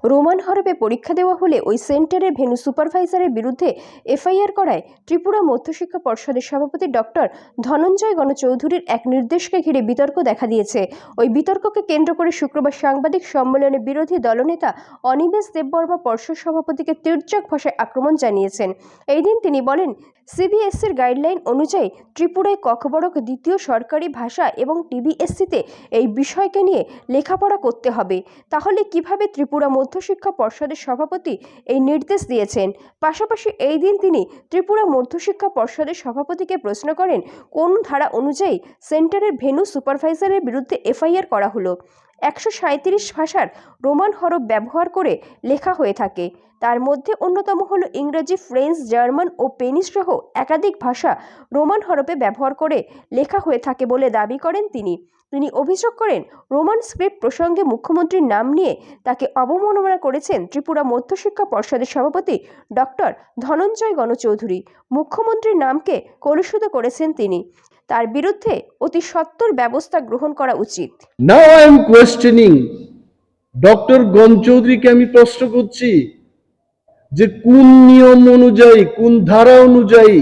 Roman হরপে পরীক্ষা দেওয়া হলে ওই সেন্টারের ভেন্যু সুপারভাইজারের বিরুদ্ধে এফআইআর করায় ত্রিপুরা মধ্যশিক্ষা পর্ষদের সভাপতি ডক্টর ধনঞ্জয় গণচৌধুরীর এক নির্দেশকে ঘিরে বিতর্ক দেখা দিয়েছে। ওই বিতর্ককে কেন্দ্র করে শুক্রবার সাংবাদিক সম্মেলনে বিরোধী দলনেতা অনিমেষ দেববর্মা পর্ষদ সভাপতিকে তির্যক ভাষায় আক্রমণ জানিয়েছেন। এই দিন তিনি বলেন, সিবিএসসির গাইডলাইন অনুযায়ী ত্রিপুরায় ককবরক দ্বিতীয় সরকারি ভাষা এবং টিবিএসসিতে এই বিষয়কে নিয়ে লেখাপড়া করতে হবে। তাহলে কিভাবে ত্রিপুরা মধ্যশিক্ষা পর্ষদের সভাপতি এই নির্দেশ দিয়েছেন? পাশাপাশি এই দিন তিনি ত্রিপুরা মধ্যশিক্ষা পর্ষদের সভাপতিকে প্রশ্ন করেন, কোন ধারা অনুযায়ী সেন্টারের ভেন্যু সুপারভাইজারের বিরুদ্ধে এফআইআর করা হলো? 137 ভাষার রোমান হরফ ব্যবহার করে লেখা হয়ে থাকে। তার মধ্যে অন্যতম হল ইংরেজি, ফ্রেঞ্চ, জার্মান ও স্প্যানিশ সহ একাধিক ভাষা রোমান হরফে ব্যবহার করে লেখা হয়ে থাকে বলে দাবি করেন তিনি। তিনি অভিযোগ করেন, রোমান স্ক্রিপ্ট প্রসঙ্গে মুখ্যমন্ত্রীর নাম নিয়ে তাকে অবমাননা করেছেন ত্রিপুরা মধ্যশিক্ষা পর্ষদের সভাপতি ডক্টর ধনঞ্জয় গণচৌধুরী। মুখ্যমন্ত্রীর নামকে কলুষিত করেছেন তিনি। তার বিরুদ্ধে অতি সত্বর ব্যবস্থা গ্রহণ করা উচিত। Now I am questioning doctor গণচৌধুরীকে আমি প্রশ্ন করছি যে কোন নিয়ম অনুযায়ী, কোন ধারা অনুযায়ী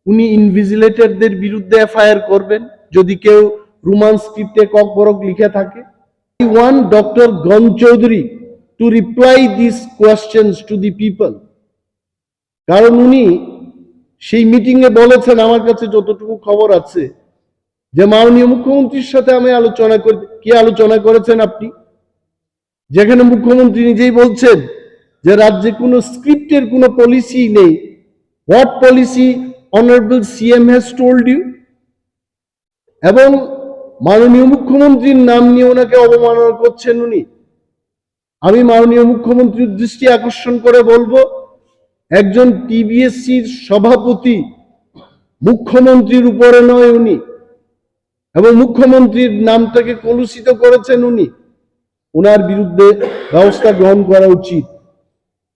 উনি ইনভিজিলেটরদের বিরুদ্ধে এফআইআর করবেন যদি কেউ রোমান স্ক্রিপ্টে ককবরক লিখে থাকে। I want Dr. Ganchoudhury to reply these questions to the people, কারণ উনি সেই মিটিং এ বলেছেন, আমার কাছে যতটুকু খবর আছে, যে মাননীয় মুখ্যমন্ত্রীর সাথে আমি আলোচনা করি। কি আলোচনা করেছেন আপনি? যেখানে মুখ্যমন্ত্রী নিজেই বলছেন যে রাজ্যে কোনো স্ক্রিপ্টের কোনো পলিসি নেই। What policy honourable CM has told you? এবং মাননীয় মুখ্যমন্ত্রীর নাম নিয়ে ওনাকে অবমাননা করছেন উনি। আমি মাননীয় মুখ্যমন্ত্রীর দৃষ্টি আকর্ষণ করে বলবো, একজন টিবিএসসির সভাপতি মুখ্যমন্ত্রীর উপরে নয় উনি, এবং মুখ্যমন্ত্রীর নামটাকে কলুষিত করেছেন উনি। ওনার বিরুদ্ধে ব্যবস্থা গ্রহণ করা উচিত।